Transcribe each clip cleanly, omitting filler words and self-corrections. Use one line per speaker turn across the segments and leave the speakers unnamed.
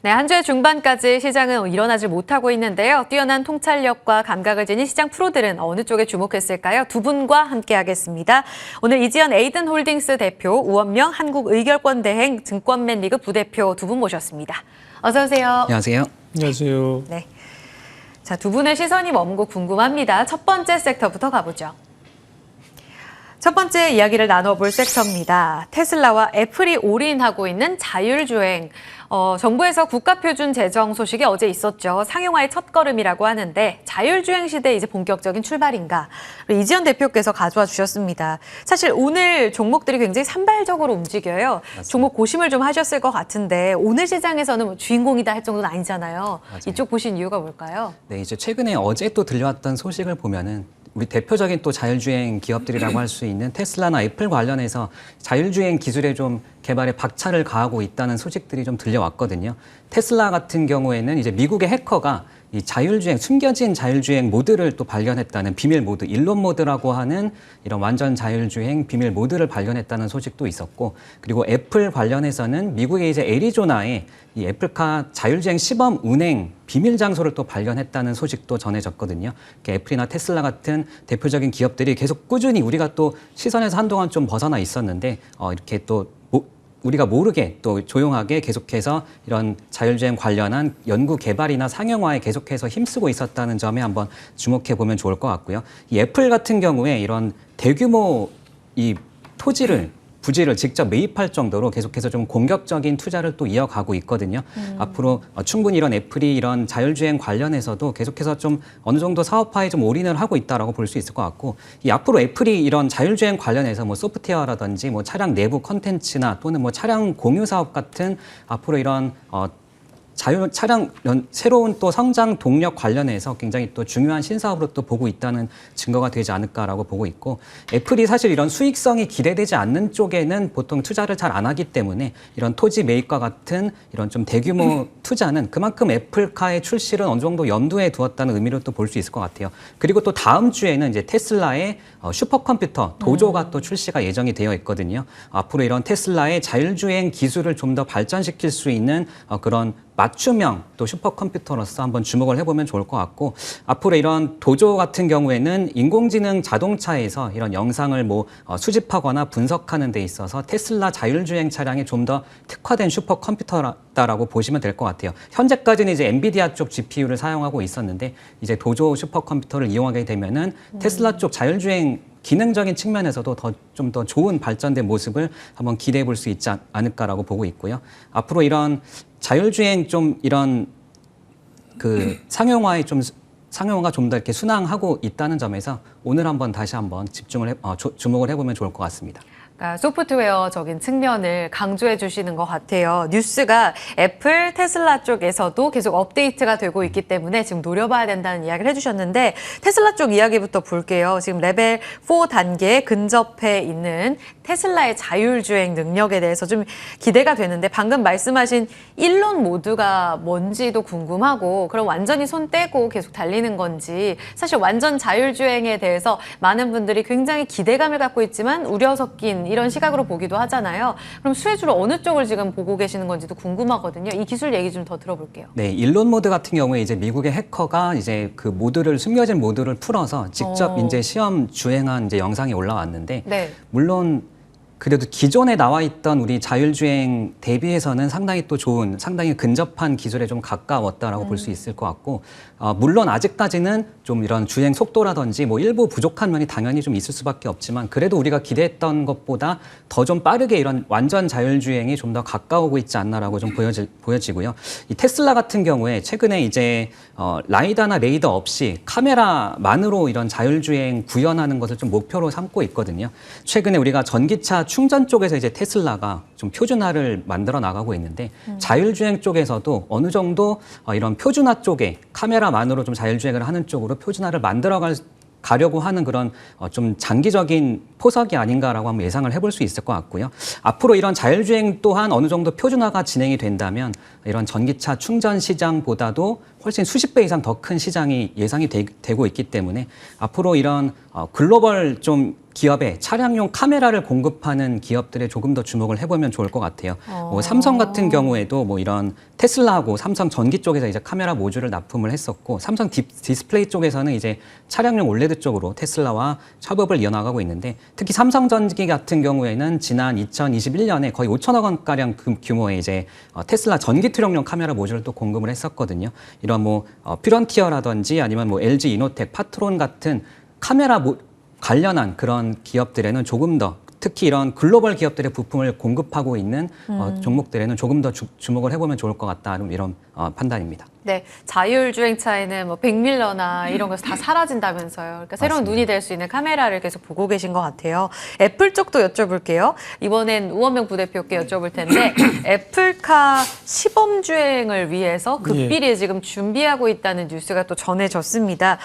네, 한 주의 중반까지 시장은 일어나질 못하고 있는데요. 뛰어난 통찰력과 감각을 지닌 시장 프로들은 어느 쪽에 주목했을까요? 두 분과 함께하겠습니다. 오늘 이지연 에이든홀딩스 대표, 우원명 한국의결권대행 증권맨리그 부대표 두 분 모셨습니다. 어서 오세요.
안녕하세요.
안녕하세요.
네. 자, 두 분의 시선이 머문 곳 궁금합니다. 첫 번째 섹터부터 가보죠. 첫 번째 이야기를 나눠볼 섹터입니다. 테슬라와 애플이 올인하고 있는 자율주행. 정부에서 국가표준 제정 소식이 어제 있었죠. 상용화의 첫걸음이라고 하는데 자율주행 시대 이제 본격적인 출발인가. 이지연 대표께서 가져와 주셨습니다. 사실 오늘 종목들이 굉장히 산발적으로 움직여요. 맞습니다. 종목 고심을 좀 하셨을 것 같은데 오늘 시장에서는 뭐 주인공이다 할 정도는 아니잖아요. 맞아요. 이쪽 보신 이유가 뭘까요?
네, 이제 최근에 어제 또 들려왔던 소식을 보면은 우리 대표적인 또 자율주행 기업들이라고 할 수 있는 테슬라나 애플 관련해서 자율주행 기술에 좀 개발에 박차를 가하고 있다는 소식들이 좀 들려왔거든요. 테슬라 같은 경우에는 이제 미국의 해커가 이 자율주행, 숨겨진 자율주행 모드를 또 발견했다는 비밀 모드, 일론 모드라고 하는 이런 완전 자율주행 비밀 모드를 발견했다는 소식도 있었고, 그리고 애플 관련해서는 미국의 이제 애리조나에 이 애플카 자율주행 시범 운행 비밀 장소를 또 발견했다는 소식도 전해졌거든요. 애플이나 테슬라 같은 대표적인 기업들이 계속 꾸준히 우리가 또 시선에서 한동안 좀 벗어나 있었는데, 이렇게 또 우리가 모르게 또 조용하게 계속해서 이런 자율주행 관련한 연구 개발이나 상용화에 계속해서 힘쓰고 있었다는 점에 한번 주목해 보면 좋을 것 같고요. 이 애플 같은 경우에 이런 대규모 이 부지를 직접 매입할 정도로 계속해서 좀 공격적인 투자를 또 이어가고 있거든요. 앞으로 충분히 이런 애플이 이런 자율주행 관련해서도 계속해서 좀 어느 정도 사업화에 좀 올인을 하고 있다라고 볼 수 있을 것 같고, 이 앞으로 애플이 이런 자율주행 관련해서 뭐 소프트웨어라든지 뭐 차량 내부 컨텐츠나 또는 뭐 차량 공유 사업 같은 앞으로 이런 차량 새로운 또 성장 동력 관련해서 굉장히 또 중요한 신사업으로 또 보고 있다는 증거가 되지 않을까라고 보고 있고, 애플이 사실 이런 수익성이 기대되지 않는 쪽에는 보통 투자를 잘 안 하기 때문에 이런 토지 매입과 같은 이런 좀 대규모 투자는 그만큼 애플카의 출시를 어느 정도 염두에 두었다는 의미로 또 볼 수 있을 것 같아요. 그리고 또 다음 주에는 이제 테슬라의 슈퍼컴퓨터 도조가 또 출시가 예정이 되어 있거든요. 앞으로 이런 테슬라의 자율주행 기술을 좀 더 발전시킬 수 있는 그런 맞춤형 또 슈퍼컴퓨터로서 한번 주목을 해보면 좋을 것 같고, 앞으로 이런 도조 같은 경우에는 인공지능 자동차에서 이런 영상을 뭐 수집하거나 분석하는 데 있어서 테슬라 자율주행 차량에 좀 더 특화된 슈퍼컴퓨터다라고 보시면 될 것 같아요. 현재까지는 이제 엔비디아 쪽 GPU를 사용하고 있었는데 이제 도조 슈퍼컴퓨터를 이용하게 되면은 테슬라 쪽 자율주행 기능적인 측면에서도 좀 더 좋은 발전된 모습을 한번 기대해 볼 수 있지 않을까라고 보고 있고요. 앞으로 이런 자율주행 좀 이런 그 상용화가 좀 더 이렇게 순항하고 있다는 점에서 오늘 한번 다시 한번 주목을 해보면 좋을 것 같습니다.
그러니까 소프트웨어적인 측면을 강조해 주시는 것 같아요. 뉴스가 애플, 테슬라 쪽에서도 계속 업데이트가 되고 있기 때문에 지금 노려봐야 된다는 이야기를 해주셨는데, 테슬라 쪽 이야기부터 볼게요. 지금 레벨 4 단계에 근접해 있는 테슬라의 자율주행 능력에 대해서 좀 기대가 되는데, 방금 말씀하신 일론 모드가 뭔지도 궁금하고, 그럼 완전히 손 떼고 계속 달리는 건지, 사실 완전 자율주행에 대해서 많은 분들이 굉장히 기대감을 갖고 있지만 우려 섞인 이런 시각으로 보기도 하잖아요. 그럼 수혜주로 어느 쪽을 지금 보고 계시는 건지도 궁금하거든요. 이 기술 얘기 좀 더 들어볼게요.
네, 일론 모드 같은 경우에 이제 미국의 해커가 이제 그 숨겨진 모드를 풀어서 직접 이제 시험 주행한 이제 영상이 올라왔는데,
네.
물론 그래도 기존에 나와 있던 우리 자율주행 대비해서는 상당히 또 좋은, 상당히 근접한 기술에 좀 가까웠다라고 볼 수 있을 것 같고, 물론 아직까지는 좀 이런 주행 속도라든지 뭐 일부 부족한 면이 당연히 좀 있을 수밖에 없지만, 그래도 우리가 기대했던 것보다 더 좀 빠르게 이런 완전 자율주행이 좀 더 가까우고 있지 않나라고 좀 보여지고요. 이 테슬라 같은 경우에 최근에 이제 라이다나 레이더 없이 카메라만으로 이런 자율주행 구현하는 것을 좀 목표로 삼고 있거든요. 최근에 우리가 전기차 충전 쪽에서 이제 테슬라가 좀 표준화를 만들어 나가고 있는데, 자율주행 쪽에서도 어느 정도 이런 표준화 쪽에 카메라만으로 좀 자율주행을 하는 쪽으로 표준화를 만들어 가려고 하는 그런 좀 장기적인 포석이 아닌가라고 한번 예상을 해볼 수 있을 것 같고요. 앞으로 이런 자율주행 또한 어느 정도 표준화가 진행이 된다면 이런 전기차 충전 시장보다도 훨씬 수십 배 이상 더 큰 시장이 예상이 되고 있기 때문에 앞으로 이런 글로벌 좀 기업에 차량용 카메라를 공급하는 기업들에 조금 더 주목을 해보면 좋을 것 같아요. 뭐 삼성 같은 경우에도 뭐 이런 테슬라하고 삼성 전기 쪽에서 이제 카메라 모듈을 납품을 했었고, 삼성 디스플레이 쪽에서는 이제 차량용 올레드 쪽으로 테슬라와 협업을 이어나가고 있는데, 특히 삼성전기 같은 경우에는 지난 2021년에 거의 5천억 원가량 규모의 이제 테슬라 전기 투력용 카메라 모듈을 또 공급을 했었거든요. 이런 뭐 퓨런티어라든지 아니면 뭐 LG 이노텍, 파트론 같은 카메라 관련한 그런 기업들에는 조금 더, 특히 이런 글로벌 기업들의 부품을 공급하고 있는 종목들에는 조금 더 주목을 해보면 좋을 것 같다, 이런 판단입니다.
네, 자율주행차에는 뭐 백밀러나 이런 것이 다 사라진다면서요. 그러니까 새로운
맞습니다.
눈이 될 수 있는 카메라를 계속 보고 계신 것 같아요. 애플 쪽도 여쭤볼게요. 이번엔 우원명 부대표께 여쭤볼 텐데 애플카 시범주행을 위해서 극비리에 지금 준비하고 있다는 뉴스가 또 전해졌습니다.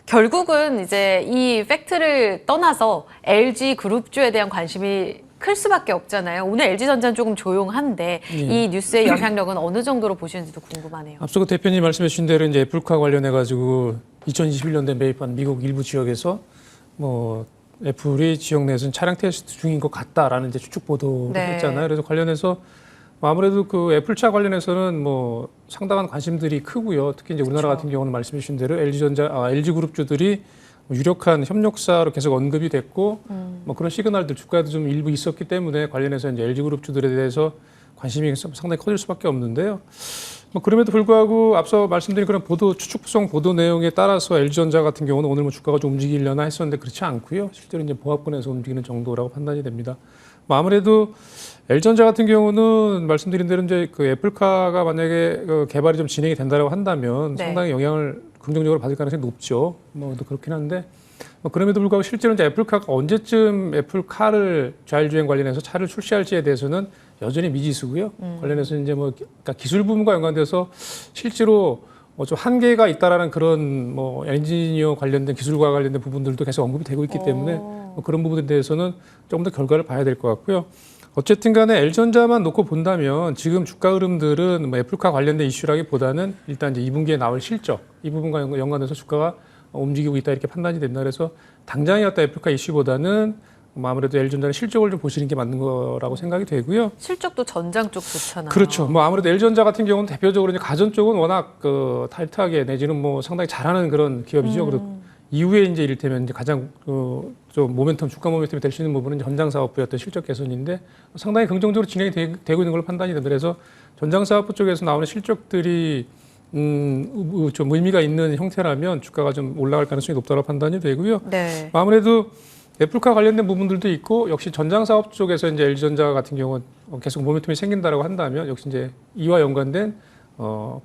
결국은 이제 이 팩트를 떠나서 LG 그룹주에 대한 관심이 클 수밖에 없잖아요. 오늘 LG전자는 조금 조용한데 이 뉴스의 영향력은 어느 정도로 보시는지도 궁금하네요.
앞서 그 대표님 말씀해 주신 대로 이제 애플카 관련해 가지고 2021년도에 매입한 미국 일부 지역에서 뭐 애플이 지역 내에서는 차량 테스트 중인 것 같다라는 이제 추측 보도를
네.
했잖아요. 그래서 관련해서 아무래도 그 애플차 관련해서는 뭐 상당한 관심들이 크고요. 특히 이제 우리나라 같은 경우는 말씀해 주신 대로 LG 그룹주들이 유력한 협력사로 계속 언급이 됐고 뭐 그런 시그널들 주가에도 좀 일부 있었기 때문에 관련해서 이제 LG 그룹주들에 대해서 관심이 상당히 커질 수밖에 없는데요. 뭐 그럼에도 불구하고 앞서 말씀드린 그런 추측성 보도 내용에 따라서 LG전자 같은 경우는 오늘 뭐 주가가 좀 움직이려나 했었는데 그렇지 않고요. 실제로 이제 보합권에서 움직이는 정도라고 판단이 됩니다. 뭐 아무래도 LG전자 같은 경우는 말씀드린 대로 이제 그 애플카가 만약에 그 개발이 좀 진행이 된다고 한다면
네.
상당히 영향을 긍정적으로 받을 가능성이 높죠. 뭐 또 그렇긴 한데 뭐 그럼에도 불구하고 실제로 이제 애플카가 언제쯤 애플카를 자율주행 관련해서 차를 출시할지에 대해서는 여전히 미지수고요. 관련해서 이제 뭐 그러니까 기술 부분과 연관돼서 실제로 좀 한계가 있다라는 그런 뭐 엔지니어 관련된 기술과 관련된 부분들도 계속 언급이 되고 있기 때문에 뭐 그런 부분에 대해서는 조금 더 결과를 봐야 될 것 같고요. 어쨌든 간에 LG전자만 놓고 본다면 지금 주가 흐름들은 뭐 애플카 관련된 이슈라기보다는 일단 이제 2분기에 나올 실적 이 부분과 연관돼서 주가가 움직이고 있다 이렇게 판단이 된다. 그래서 당장의 어떤 애플카 이슈보다는 뭐 아무래도 LG전자는 실적을 좀 보시는 게 맞는 거라고 생각이 되고요.
실적도 전장 쪽 좋잖아요.
그렇죠. 뭐 아무래도 LG전자 같은 경우는 대표적으로 이제 가전 쪽은 워낙 그 타이트하게 내지는 뭐 상당히 잘하는 그런 기업이죠. 그리고 이후에 이제 이를테면 이제 가장 좀 주가 모멘텀이 될 수 있는 부분은 전장 사업부의 어떤 실적 개선인데 상당히 긍정적으로 진행이 되고 있는 걸로 판단이 됩니다. 그래서 전장 사업부 쪽에서 나오는 실적들이 좀 의미가 있는 형태라면 주가가 좀 올라갈 가능성이 높다고 판단이 되고요.
네.
아무래도 애플카 관련된 부분들도 있고 역시 전장 사업 쪽에서 이제 LG전자 같은 경우는 계속 모멘텀이 생긴다라고 한다면 역시 이제 이와 연관된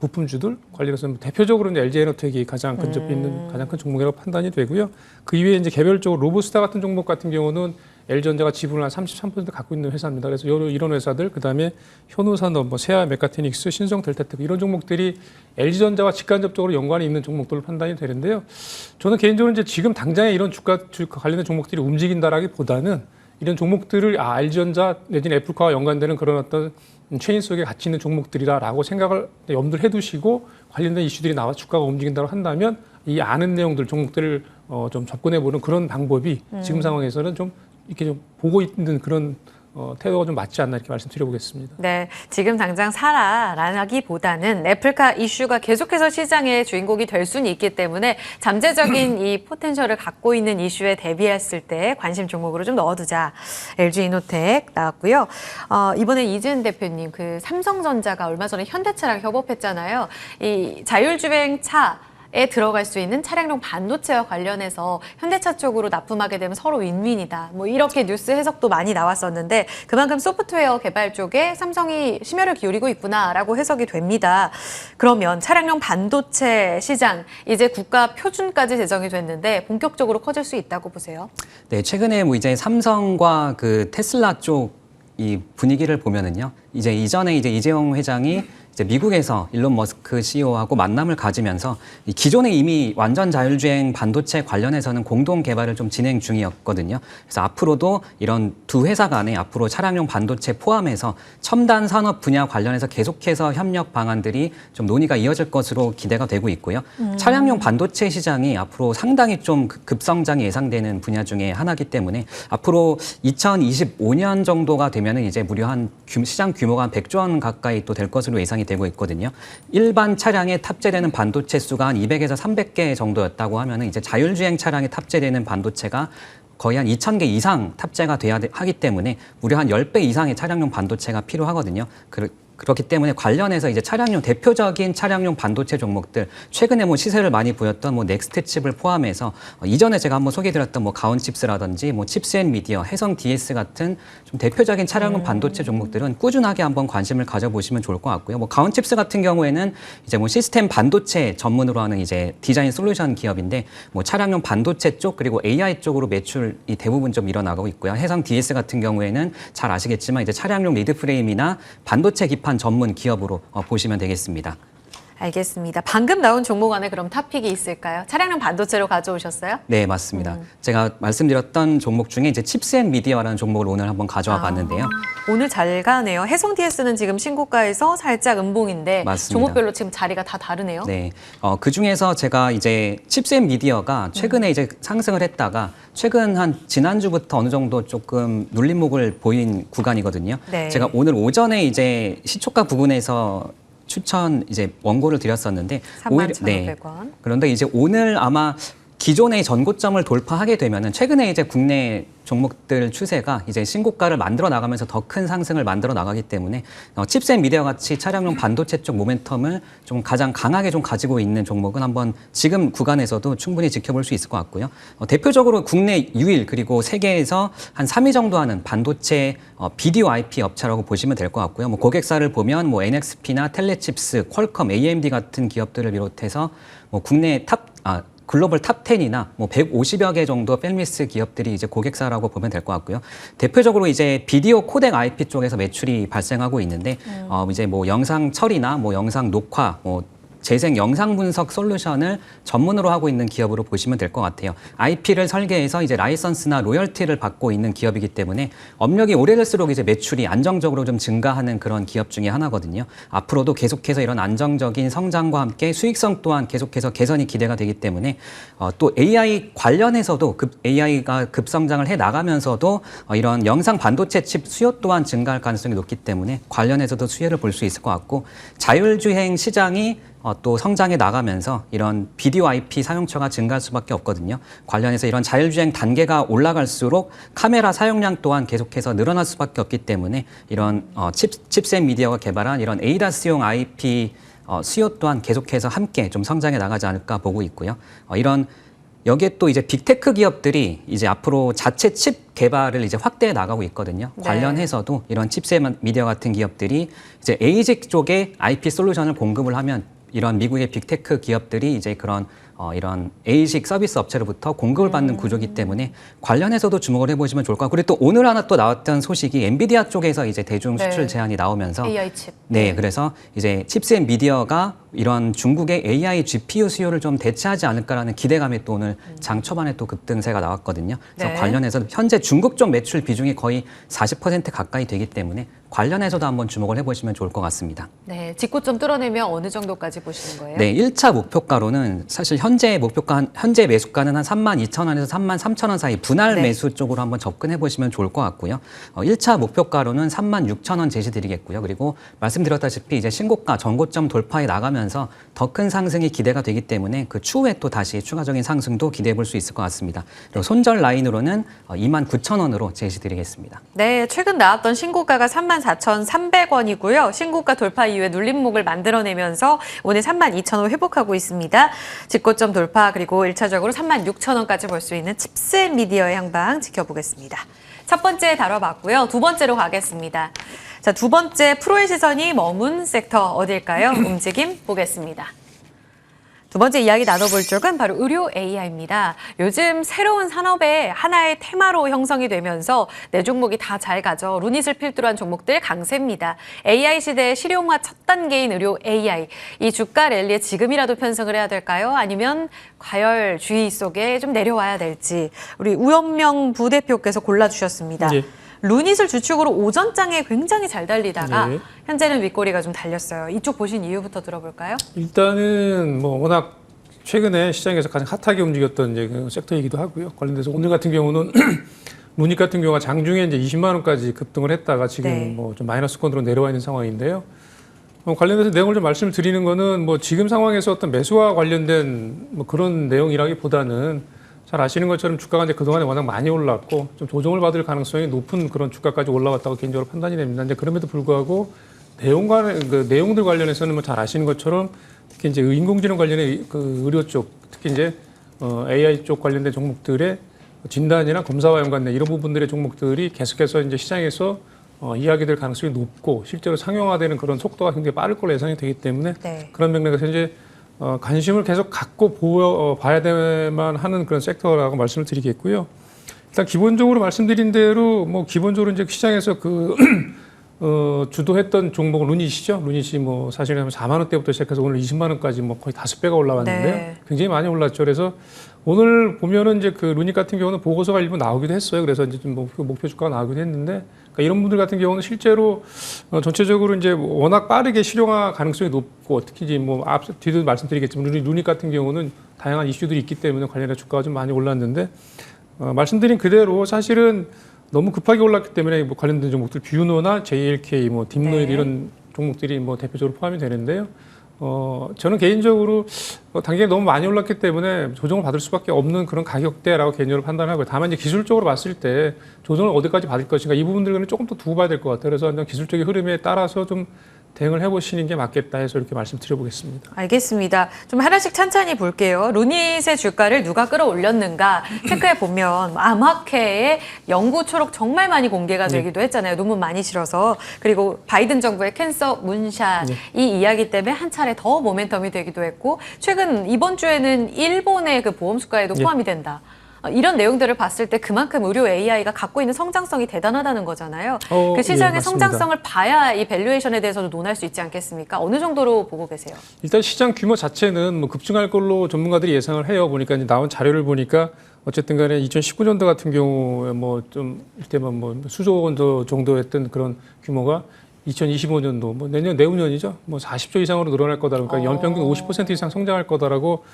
부품주들 관련해서는 대표적으로 이제 LG에너텍이 가장 근접해 있는 가장 큰 종목이라고 판단이 되고요. 그 이외에 이제 개별적으로 로부스타 같은 종목 같은 경우는 LG전자가 지분을 한 33% 갖고 있는 회사입니다. 그래서 이런 회사들, 그다음에 현우산업, 뭐 세아 메카트닉스, 신성델타텍 이런 종목들이 LG전자와 직간접적으로 연관이 있는 종목들로 판단이 되는데요. 저는 개인적으로 이제 지금 당장에 이런 주가 관련된 종목들이 움직인다라기보다는 이런 종목들을 LG전자 내지는 애플카와 연관되는 그런 어떤 체인 속에 같이 있는 종목들이라고 생각을 염두를 해두시고 관련된 이슈들이 나와 주가가 움직인다고 한다면 이 아는 내용들 종목들을 좀 접근해보는 그런 방법이 지금 상황에서는 좀 이렇게 좀 보고 있는 그런 태도가 좀 맞지 않나 이렇게 말씀드려보겠습니다.
네, 지금 당장 사라라기보다는 애플카 이슈가 계속해서 시장의 주인공이 될 수는 있기 때문에 잠재적인 이 포텐셜을 갖고 있는 이슈에 대비했을 때 관심 종목으로 좀 넣어두자. LG 이노텍 나왔고요. 이번에 이재은 대표님, 그 삼성전자가 얼마 전에 현대차랑 협업했잖아요. 이 자율주행 차에 들어갈 수 있는 차량용 반도체와 관련해서 현대차 쪽으로 납품하게 되면 서로 윈윈이다. 뭐 이렇게 뉴스 해석도 많이 나왔었는데 그만큼 소프트웨어 개발 쪽에 삼성이 심혈을 기울이고 있구나라고 해석이 됩니다. 그러면 차량용 반도체 시장 이제 국가 표준까지 제정이 됐는데 본격적으로 커질 수 있다고 보세요?
네, 최근에 뭐 이제 삼성과 그 테슬라 쪽 이 분위기를 보면은요. 이제 이전에 이제 이재용 회장이 이제 미국에서 일론 머스크 CEO하고 만남을 가지면서 이 기존에 이미 완전 자율주행 반도체 관련해서는 공동 개발을 좀 진행 중이었거든요. 그래서 앞으로도 이런 두 회사 간에 앞으로 차량용 반도체 포함해서 첨단 산업 분야 관련해서 계속해서 협력 방안들이 좀 논의가 이어질 것으로 기대가 되고 있고요. 차량용 반도체 시장이 앞으로 상당히 좀 급성장이 예상되는 분야 중에 하나이기 때문에 앞으로 2025년 정도가 되면은 이제 무려 한 시장 규모가 한 100조 원 가까이 또 될 것으로 예상이 되고 있거든요. 일반 차량에 탑재되는 반도체 수가 한 200에서 300개 정도였다고 하면은 이제 자율주행 차량에 탑재되는 반도체가 거의 한 2,000개 이상 탑재가 돼야 하기 때문에 무려 한 10배 이상의 차량용 반도체가 필요하거든요. 그렇기 때문에 관련해서 이제 차량용 대표적인 차량용 반도체 종목들 최근에 뭐 시세를 많이 보였던 뭐 넥스트 칩을 포함해서 이전에 제가 한번 소개드렸던 뭐 가온 칩스라든지 뭐 칩스앤미디어, 해성 DS 같은 좀 대표적인 차량용 반도체 종목들은 꾸준하게 한번 관심을 가져보시면 좋을 것 같고요. 뭐 가온 칩스 같은 경우에는 이제 뭐 시스템 반도체 전문으로 하는 이제 디자인 솔루션 기업인데 뭐 차량용 반도체 쪽 그리고 AI 쪽으로 매출이 대부분 좀 일어나고 있고요. 해성 DS 같은 경우에는 잘 아시겠지만 이제 차량용 리드 프레임이나 반도체 기판 전문 기업으로 보시면 되겠습니다.
알겠습니다. 방금 나온 종목 안에 그럼 탑픽이 있을까요? 차량용 반도체로 가져오셨어요?
네, 맞습니다. 제가 말씀드렸던 종목 중에 이제 칩스앤미디어라는 종목을 오늘 한번 가져와 봤는데요.
오늘 잘 가네요. 해성 DS는 지금 신고가에서 살짝 음봉인데
맞습니다.
종목별로 지금 자리가 다 다르네요.
네, 그 중에서 제가 이제 칩스앤미디어가 최근에 이제 상승을 했다가 최근 한 지난주부터 어느 정도 조금 눌림목을 보인 구간이거든요.
네.
제가 오늘 오전에 이제 시초가 부근에서 추천 이제 원고를 드렸었는데
31,500원.
그런데 이제 오늘 아마 기존의 전고점을 돌파하게 되면은 최근에 이제 국내 종목들 추세가 이제 신고가를 만들어 나가면서 더 큰 상승을 만들어 나가기 때문에 칩스앤미디어 같이 차량용 반도체 쪽 모멘텀을 좀 가장 강하게 좀 가지고 있는 종목은 한번 지금 구간에서도 충분히 지켜볼 수 있을 것 같고요. 대표적으로 국내 유일 그리고 세계에서 한 3위 정도 하는 반도체 비디오 IP 업체라고 보시면 될 것 같고요. 뭐 고객사를 보면 뭐 NXP나 텔레칩스, 퀄컴, AMD 같은 기업들을 비롯해서 뭐 국내 글로벌 탑 10이나 뭐 150여 개 정도 펠미스 기업들이 이제 고객사라고 보면 될 것 같고요. 대표적으로 이제 비디오 코덱 IP 쪽에서 매출이 발생하고 있는데 이제 뭐 영상 처리나 뭐 영상 녹화, 뭐 재생 영상 분석 솔루션을 전문으로 하고 있는 기업으로 보시면 될 것 같아요. IP를 설계해서 이제 라이선스나 로열티를 받고 있는 기업이기 때문에 업력이 오래될수록 이제 매출이 안정적으로 좀 증가하는 그런 기업 중에 하나거든요. 앞으로도 계속해서 이런 안정적인 성장과 함께 수익성 또한 계속해서 개선이 기대가 되기 때문에 또 AI 관련해서도 AI가 급성장을 해 나가면서도 이런 영상 반도체 칩 수요 또한 증가할 가능성이 높기 때문에 관련해서도 수혜를 볼 수 있을 것 같고 자율주행 시장이 또 성장해 나가면서 이런 비디오 IP 사용처가 증가할 수밖에 없거든요. 관련해서 이런 자율주행 단계가 올라갈수록 카메라 사용량 또한 계속해서 늘어날 수밖에 없기 때문에 이런 칩스앤미디어가 개발한 이런 ADAS용 IP 수요 또한 계속해서 함께 좀 성장해 나가지 않을까 보고 있고요. 여기에 또 이제 빅테크 기업들이 이제 앞으로 자체 칩 개발을 이제 확대해 나가고 있거든요.
네. 관련해서도
이런 칩스앤미디어 같은 기업들이 이제 ASIC 쪽에 IP 솔루션을 공급을 하면 이런 미국의 빅테크 기업들이 이제 그런 이런 ASIC 서비스 업체로부터 공급을 받는 구조이기 때문에 관련해서도 주목을 해보시면 좋을 것 같고 그리고 또 오늘 하나 또 나왔던 소식이 엔비디아 쪽에서 이제 대중 수출
네.
제한이 나오면서
AI 칩.
네, 그래서 이제 칩스앤미디어가 이런 중국의 AI GPU 수요를 좀 대체하지 않을까라는 기대감이 또 오늘 장 초반에 또 급등세가 나왔거든요. 그래서
네.
관련해서 현재 중국 쪽 매출 비중이 거의 40% 가까이 되기 때문에 관련해서도 한번 주목을 해보시면 좋을 것 같습니다.
네, 직고점 뚫어내면 어느 정도까지 보시는 거예요?
네, 1차 목표가로는 사실 현재 매수가는 한 32,000원에서 33,000원 사이 분할
네.
매수 쪽으로 한번 접근해 보시면 좋을 것 같고요. 1차 목표가로는 36,000원 제시드리겠고요. 그리고 말씀드렸다시피 이제 신고가 전고점 돌파해 나가면서 더 큰 상승이 기대가 되기 때문에 그 추후에 또 다시 추가적인 상승도 기대해 볼 수 있을 것 같습니다. 그리고 손절 라인으로는 29,000원으로 제시드리겠습니다.
네, 최근 나왔던 신고가가 34,300원이고요. 신고가 돌파 이후에 눌림목을 만들어내면서 오늘 32,000원 회복하고 있습니다. 직고점 돌파 그리고 1차적으로 36,000원까지 볼 수 있는 칩스앤미디어의 향방 지켜보겠습니다. 첫 번째 다뤄봤고요. 두 번째로 가겠습니다. 자, 두 번째 프로의 시선이 머문 섹터 어딜까요? 움직임 보겠습니다. 두 번째 이야기 나눠볼 쪽은 바로 의료 AI입니다. 요즘 새로운 산업의 하나의 테마로 형성이 되면서 네 종목이 다 잘 가죠. 루닛을 필두로 한 종목들 강세입니다. AI 시대의 실용화 첫 단계인 의료 AI. 이 주가 랠리에 지금이라도 편승을 해야 될까요? 아니면 과열 주의 속에 좀 내려와야 될지 우리 우연명 부대표께서 골라주셨습니다.
예.
루닛을 주축으로 오전장에 굉장히 잘 달리다가
예.
현재는 윗꼬리가 좀 달렸어요. 이쪽 보신 이유부터 들어볼까요?
일단은 뭐 워낙 최근에 시장에서 가장 핫하게 움직였던 이제 그 섹터이기도 하고요. 관련돼서 오늘 같은 경우는 루닛 같은 경우가 장중에 이제 20만 원까지 급등을 했다가 지금
네.
뭐 좀 마이너스권으로 내려와 있는 상황인데요. 관련돼서 내용을 좀 말씀을 드리는 거는 뭐 지금 상황에서 어떤 매수와 관련된 뭐 그런 내용이라기보다는 잘 아시는 것처럼 주가가 이제 그동안에 워낙 많이 올랐고 좀 조정을 받을 가능성이 높은 그런 주가까지 올라왔다고 개인적으로 판단이 됩니다. 이제 그럼에도 불구하고 내용들 관련해서는 뭐 잘 아시는 것처럼 특히 이제 인공지능 관련의 그 의료 쪽, 특히 이제 AI 쪽 관련된 종목들의 진단이나 검사와 연관된 이런 부분들의 종목들이 계속해서 이제 시장에서 이야기될 가능성이 높고 실제로 상용화되는 그런 속도가 굉장히 빠를 걸로 예상이 되기 때문에
네.
그런 맥락에서 이제 관심을 계속 갖고 봐야 될만 하는 그런 섹터라고 말씀을 드리겠고요. 일단 기본적으로 말씀드린 대로 뭐 기본적으로 이제 시장에서 주도했던 종목은 루닛이죠. 루닛이 뭐 사실은 4만 원대부터 시작해서 오늘 20만 원까지 뭐 거의 5배가 올라왔는데요.
네.
굉장히 많이 올랐죠. 그래서 오늘 보면은 이제 그 루닛 같은 경우는 보고서가 일부 나오기도 했어요. 그래서 이제 좀 목표 주가가 나오기도 했는데 그러니까 이런 분들 같은 경우는 실제로 전체적으로 이제 워낙 빠르게 실용화 가능성이 높고 특히 이제 뭐 뒤도 말씀드리겠지만 루닛 같은 경우는 다양한 이슈들이 있기 때문에 관련해서 주가가 좀 많이 올랐는데 말씀드린 그대로 사실은 너무 급하게 올랐기 때문에 뭐 관련된 종목들 뷰노나 JLK, 뭐 딥노이드
네.
이런 종목들이 뭐 대표적으로 포함이 되는데요. 저는 개인적으로 단계가 너무 많이 올랐기 때문에 조정을 받을 수밖에 없는 그런 가격대라고 개인적으로 판단하고요. 다만 이제 기술적으로 봤을 때 조정을 어디까지 받을 것인가 이 부분들은 조금 더 두고 봐야 될 것 같아요. 그래서 기술적인 흐름에 따라서 좀 대응을 해보시는 게 맞겠다 해서 이렇게 말씀드려보겠습니다.
알겠습니다. 좀 하나씩 찬찬히 볼게요. 루닛의 주가를 누가 끌어올렸는가 체크해 보면 암학회의 연구 초록 정말 많이 공개가 되기도 했잖아요. 논문 많이 실어서. 그리고 바이든 정부의 캔서 문샷 이 이야기 때문에 한 차례 더 모멘텀이 되기도 했고 최근 이번 주에는 일본의 그 보험 수가에도 포함이 된다. 이런 내용들을 봤을 때 그만큼 의료 AI가 갖고 있는 성장성이 대단하다는 거잖아요. 그 시장의
예,
성장성을 봐야 이 밸류에이션에 대해서도 논할 수 있지 않겠습니까? 어느 정도로 보고 계세요?
일단 시장 규모 자체는 뭐 급증할 걸로 전문가들이 예상을 해요. 보니까 이제 나온 자료를 보니까 어쨌든 간에 2019년도 같은 경우에 뭐 좀 이때만 뭐 수조 원 정도였던 그런 규모가 2025년도 뭐 내후년이죠. 뭐 40조 이상으로 늘어날 거다. 그러니까 연평균 50% 이상 성장할 거다라고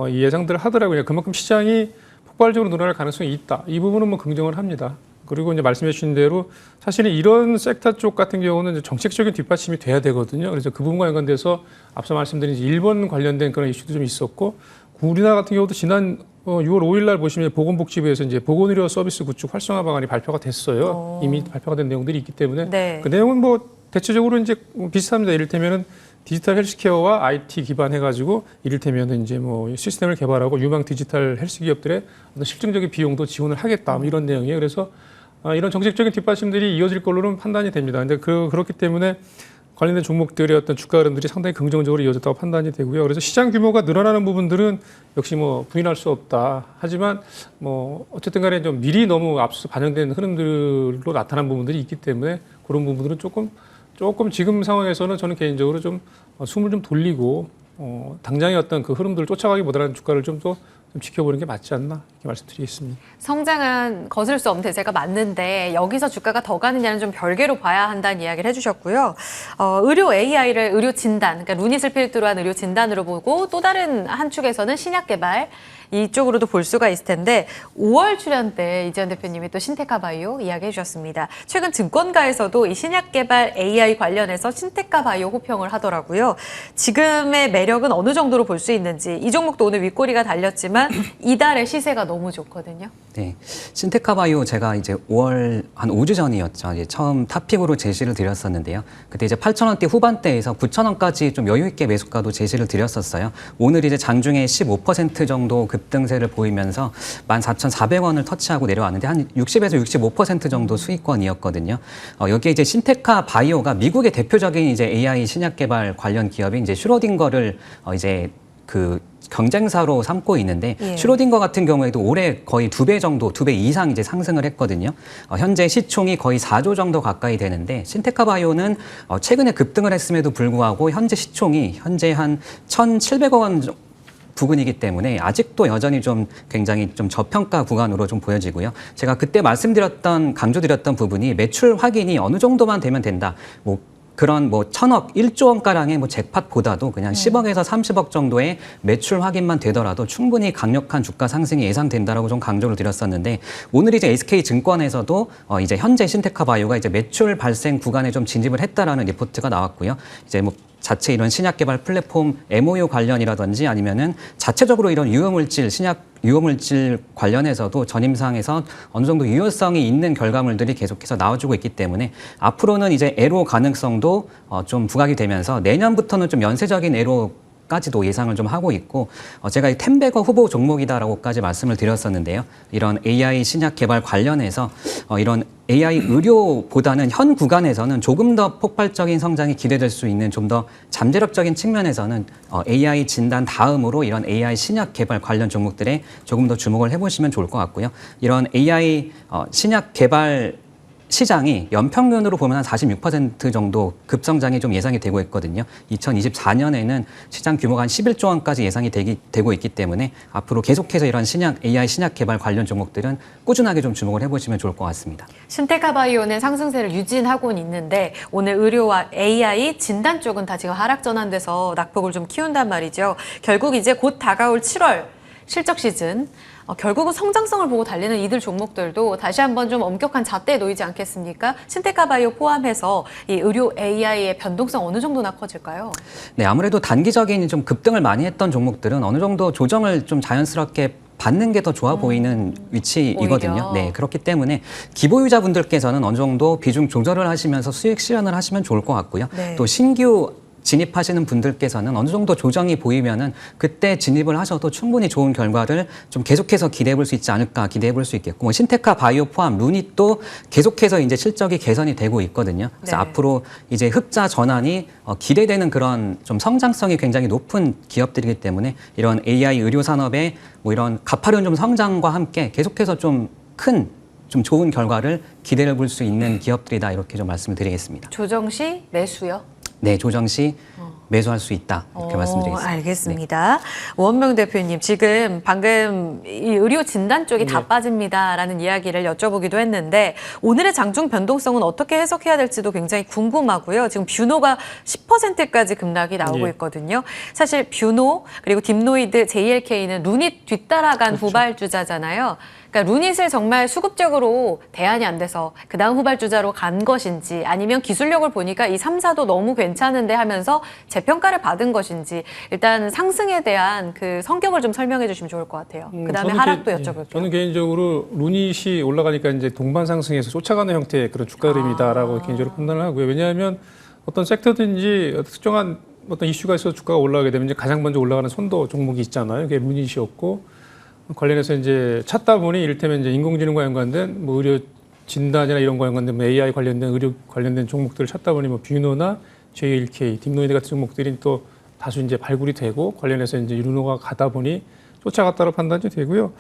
예상들을 하더라고요. 그만큼 시장이 폭발적으로 늘어날 가능성이 있다. 이 부분은 뭐 긍정을 합니다. 그리고 이제 말씀해 주신 대로 사실은 이런 섹터 쪽 같은 경우는 이제 정책적인 뒷받침이 돼야 되거든요. 그래서 그 부분과 연관돼서 앞서 말씀드린 일본 관련된 그런 이슈도 좀 있었고 우리나라 같은 경우도 지난 6월 5일 날 보시면 보건복지부에서 이제 보건의료 서비스 구축 활성화 방안이 발표가 됐어요. 이미 발표가 된 내용들이 있기 때문에
네.
그 내용은 뭐 대체적으로 이제 비슷합니다. 이를테면은 디지털 헬스케어와 IT 기반해가지고 이를테면 이제 뭐 시스템을 개발하고 유망 디지털 헬스 기업들의 어떤 실증적인 비용도 지원을 하겠다 뭐 이런 내용이에요. 그래서 이런 정책적인 뒷받침들이 이어질 걸로는 판단이 됩니다. 근데 그렇기 때문에 관련된 종목들의 어떤 주가 흐름들이 상당히 긍정적으로 이어졌다고 판단이 되고요. 그래서 시장 규모가 늘어나는 부분들은 역시 뭐 부인할 수 없다. 하지만 뭐 어쨌든 간에 좀 미리 너무 앞서 반영된 흐름들로 나타난 부분들이 있기 때문에 그런 부분들은 조금 지금 상황에서는 저는 개인적으로 좀 숨을 좀 돌리고 당장의 어떤 그 흐름들을 쫓아가기보다는 주가를 좀 더 지켜보는 게 맞지 않나 이렇게 말씀드리겠습니다.
성장은 거슬 수 없는 대세가 맞는데 여기서 주가가 더 가느냐는 좀 별개로 봐야 한다는 이야기를 해주셨고요. 의료 AI를 의료 진단, 그러니까 루닛을 필두로 한 의료 진단으로 보고 또 다른 한 축에서는 신약 개발 이쪽으로도 볼 수가 있을 텐데 5월 출연 때 이재현 대표님이 또 신테카 바이오 이야기해 주셨습니다. 최근 증권가에서도 이 신약 개발 AI 관련해서 신테카 바이오 호평을 하더라고요. 지금의 매력은 어느 정도로 볼 수 있는지 이 종목도 오늘 윗꼬리가 달렸지만 이달의 시세가 너무 좋거든요.
네, 신테카바이오 제가 이제 5월 한 5주 전이었죠. 이제 처음 탑픽으로 제시를 드렸었는데요. 그때 이제 8,000원대 후반대에서 9,000원까지 좀 여유 있게 매수가도 제시를 드렸었어요. 오늘 이제 장중에 15% 정도 급등세를 보이면서 14,400원을 터치하고 내려왔는데 한 60에서 65% 정도 수익권이었거든요. 여기에 이제 신테카바이오가 미국의 대표적인 이제 AI 신약 개발 관련 기업인 이제 슈로딩거를 이제 그 경쟁사로 삼고 있는데
예.
슈로딩거 같은 경우에도 올해 거의 2배 정도, 2배 이상 이제 상승을 했거든요. 현재 시총이 거의 4조 정도 가까이 되는데 신테카바이오는 최근에 급등을 했음에도 불구하고 현재 시총이 현재 한 1,700억 원 부근이기 때문에 아직도 여전히 좀 굉장히 좀 저평가 구간으로 좀 보여지고요. 제가 그때 강조드렸던 부분이 매출 확인이 어느 정도만 되면 된다. 뭐 그런 뭐 1,000억, 1조 원가량의 뭐 잭팟보다도 그냥 10억에서 30억 정도의 매출 확인만 되더라도 충분히 강력한 주가 상승이 예상된다라고 좀 강조를 드렸었는데 오늘 이제 SK증권에서도 이제 현재 신테카바이오가 이제 매출 발생 구간에 좀 진입을 했다라는 리포트가 나왔고요. 이제 뭐 자체 이런 신약 개발 플랫폼 MOU 관련이라든지 아니면은 자체적으로 이런 유효물질 관련해서도 전임상에서 어느 정도 유효성이 있는 결과물들이 계속해서 나와주고 있기 때문에 앞으로는 이제 애로 가능성도 좀 부각이 되면서 내년부터는 좀 연쇄적인 애로까지도 예상을 좀 하고 있고 제가 이 텐베거 후보 종목이다라고까지 말씀을 드렸었는데요. 이런 AI 신약 개발 관련해서 이런 AI 의료보다는 현 구간에서는 조금 더 폭발적인 성장이 기대될 수 있는 좀 더 잠재력적인 측면에서는 AI 진단 다음으로 이런 AI 신약 개발 관련 종목들에 조금 더 주목을 해보시면 좋을 것 같고요. 이런 AI 신약 개발 시장이 연평균으로 보면 한 46% 정도 급성장이 좀 예상이 되고 있거든요. 2024년에는 시장 규모가 한 11조 원까지 예상이 되고 있기 때문에 앞으로 계속해서 이런 AI 신약 개발 관련 종목들은 꾸준하게 좀 주목을 해보시면 좋을 것 같습니다.
신테카바이오는 상승세를 유지하고는 있는데 오늘 의료와 AI 진단 쪽은 다 지금 하락 전환돼서 낙폭을 좀 키운단 말이죠. 결국 이제 곧 다가올 7월 실적 시즌 결국은 성장성을 보고 달리는 이들 종목들도 다시 한번 좀 엄격한 잣대에 놓이지 않겠습니까? 신테카바이오 포함해서 이 의료 AI의 변동성 어느 정도나 커질까요?
네, 아무래도 단기적인 좀 급등을 많이 했던 종목들은 어느 정도 조정을 좀 자연스럽게 받는 게 더 좋아 보이는 위치이거든요.
오히려.
네, 그렇기 때문에 기보유자분들께서는 어느 정도 비중 조절을 하시면서 수익 실현을 하시면 좋을 것 같고요.
네.
또 신규 진입하시는 분들께서는 어느 정도 조정이 보이면은 그때 진입을 하셔도 충분히 좋은 결과를 좀 계속해서 기대해 볼 수 있지 않을까 기대해 볼 수 있겠고 신테카 바이오 포함 루닛도 계속해서 이제 실적이 개선이 되고 있거든요. 그래서
네.
앞으로 이제 흑자 전환이 기대되는 그런 좀 성장성이 굉장히 높은 기업들이기 때문에 이런 AI 의료 산업의 뭐 이런 가파른 좀 성장과 함께 계속해서 좀 좋은 결과를 기대해 볼 수 있는 기업들이다 이렇게 좀 말씀을 드리겠습니다.
조정 시 매수요?
네, 조정 시 매수할 수 있다 이렇게 말씀드리겠습니다.
알겠습니다. 원명 대표님 지금 방금 이 의료 진단 쪽이 다 빠집니다라는 이야기를 여쭤보기도 했는데 오늘의 장중 변동성은 어떻게 해석해야 될지도 굉장히 궁금하고요. 지금 뷰노가 10%까지 급락이 나오고 있거든요. 사실 뷰노 그리고 딥노이드, JLK는 루닛 뒤따라간 후발주자잖아요. 그러니까 루닛을 정말 수급적으로 대안이 안 돼서 그다음 후발주자로 간 것인지 아니면 기술력을 보니까 이 3사도 너무 괜찮은데 하면서 재평가를 받은 것인지 일단 상승에 대한 그 성격을 좀 설명해 주시면 좋을 것 같아요. 그다음에 하락도 여쭤볼게요.
저는 개인적으로 루닛이 올라가니까 이제 동반 상승해서 쫓아가는 형태의 그런 주가 흐름이다라고 개인적으로 판단을 하고요. 왜냐하면 어떤 섹터든지 특정한 어떤 이슈가 있어서 주가가 올라가게 되면 이제 가장 먼저 올라가는 선도 종목이 있잖아요. 그게 루닛이었고 관련해서 이제 찾다 보니 이를테면 이제 인공지능과 연관된 뭐 의료 진단이나 이런 거 연관된 뭐 AI 관련된 의료 관련된 종목들을 찾다 보니 뭐 뷰노나 JLK, 딥노이드 같은 종목들이 또 다수 이제 발굴이 되고 관련해서 이제 루노가 가다 보니 쫓아갔다로 판단이 되고요.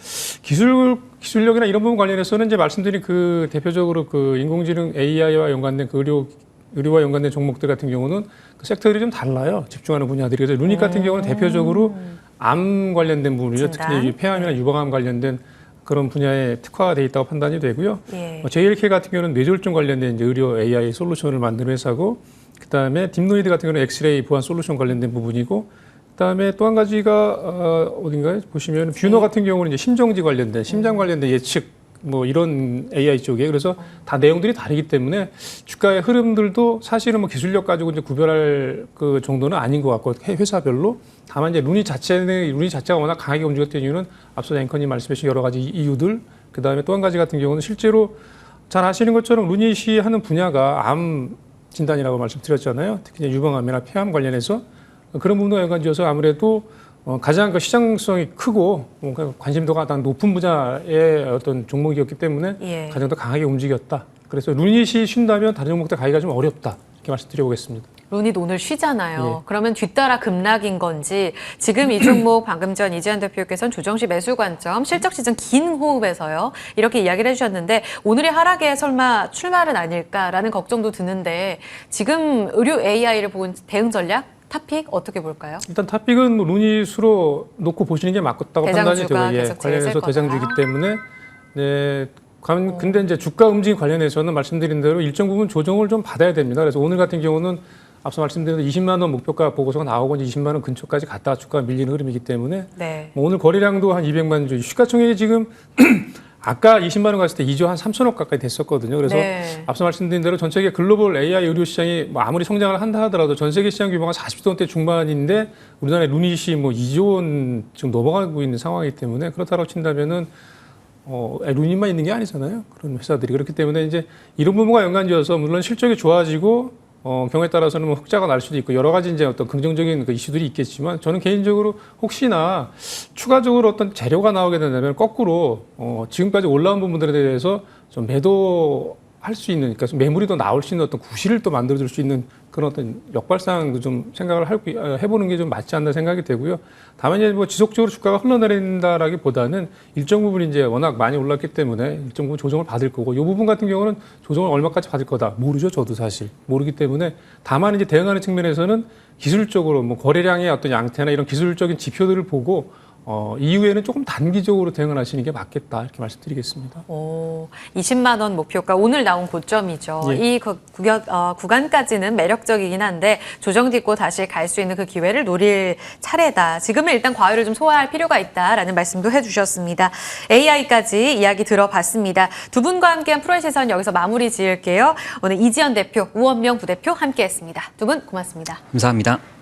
기술력이나 이런 부분 관련해서는 이제 말씀드린 그 대표적으로 그 인공지능 AI와 연관된 그 의료와 연관된 종목들 같은 경우는 그 섹터들이 좀 달라요. 집중하는 분야들이. 그래서 루닛 같은 경우는 대표적으로 암 관련된 부분이죠.
진단.
특히 폐암이나 유방암 관련된 그런 분야에 특화되어 있다고 판단이 되고요.
예.
JLK 같은 경우는 뇌졸중 관련된 이제 의료 AI 솔루션을 만드는 회사고, 그다음에 딥노이드 같은 경우는 엑스레이 보안 솔루션 관련된 부분이고, 그다음에 또 한 가지가 어딘가에 보시면 뷰노 같은 경우는 이제 심정지 관련된 심장 관련된 예측 뭐 이런 AI 쪽에 그래서 다 내용들이 다르기 때문에 주가의 흐름들도 사실은 뭐 기술력 가지고 이제 구별할 그 정도는 아닌 것 같고 회사별로 다만 이제 루닛 자체가 워낙 강하게 움직였던 이유는 앞서 앵커님 말씀하신 여러 가지 이유들 그다음에 또 한 가지 같은 경우는 실제로 잘 아시는 것처럼 루닛이 하는 분야가 암 진단이라고 말씀드렸잖아요. 특히 이제 유방암이나 폐암 관련해서 그런 부분과 연관지어서 아무래도 가장 그 시장성이 크고 관심도가 가장 높은 분야의 어떤 종목이었기 때문에
예.
가장 더 강하게 움직였다. 그래서 루닛이 쉰다면 다른 종목들 가기가 좀 어렵다 이렇게 말씀드려보겠습니다.
루닛 오늘 쉬잖아요.
예.
그러면 뒤따라 급락인 건지 지금 이 종목 방금 전 이지현 대표께서는 조정시 매수 관점, 실적 시즌 긴 호흡에서요. 이렇게 이야기를 해주셨는데 오늘의 하락에 설마 출발은 아닐까라는 걱정도 드는데 지금 의류 AI를 본 대응 전략? 탑픽 어떻게 볼까요?
일단 탑픽은 뭐 루닛으로 놓고 보시는 게 맞다고 판단이
대장주가
되고
계속
관련해서
제일 셀
대장주이기
거다.
때문에 네. 근데 이제 주가 움직임 관련해서는 말씀드린 대로 일정 부분 조정을 좀 받아야 됩니다. 그래서 오늘 같은 경우는 앞서 말씀드린 20만 원 목표가 보고서가 나오고 이제 20만 원 근처까지 갔다가 주가가 밀리는 흐름이기 때문에
네.
뭐 오늘 거래량도 한 200만 주, 시가총액이 지금 아까 20만 원 갔을 때 2조 한 3천억 가까이 됐었거든요. 그래서
네.
앞서 말씀드린 대로 전 세계 글로벌 AI 의료 시장이 뭐 아무리 성장을 한다 하더라도 전 세계 시장 규모가 40조 원대 중반인데 우리나라의 루닛이 뭐 2조 원 지금 넘어가고 있는 상황이기 때문에 그렇다고 친다면은 루닛만 있는 게 아니잖아요. 그런 회사들이. 그렇기 때문에 이제 이런 부분과 연관지어서 물론 실적이 좋아지고 경우에 따라서는 뭐 흑자가 날 수도 있고 여러 가지 이제 어떤 긍정적인 그 이슈들이 있겠지만 저는 개인적으로 혹시나 추가적으로 어떤 재료가 나오게 된다면 거꾸로 지금까지 올라온 부분들에 대해서 좀 매도할 수 있는, 그러니까 매물이 더 나올 수 있는 어떤 구실을 또 만들어줄 수 있는 그런 어떤 역발상도 좀 생각을 해보는 게 좀 맞지 않나 생각이 되고요. 다만 이제 뭐 지속적으로 주가가 흘러내린다라기보다는 일정 부분 이제 워낙 많이 올랐기 때문에 일정 부분 조정을 받을 거고 이 부분 같은 경우는 조정을 얼마까지 받을 거다 모르죠. 저도 사실 모르기 때문에 다만 이제 대응하는 측면에서는 기술적으로 뭐 거래량의 어떤 양태나 이런 기술적인 지표들을 보고 이후에는 조금 단기적으로 대응을 하시는 게 맞겠다 이렇게 말씀드리겠습니다.
20만 원 목표가 오늘 나온 고점이죠.
예.
이 구간까지는 매력적이긴 한데 조정 딛고 다시 갈 수 있는 그 기회를 노릴 차례다. 지금은 일단 과열을 좀 소화할 필요가 있다라는 말씀도 해주셨습니다. AI까지 이야기 들어봤습니다. 두 분과 함께한 프로의 시선 여기서 마무리 지을게요. 오늘 이지현 대표, 우원명 부대표 함께했습니다. 두 분 고맙습니다.
감사합니다.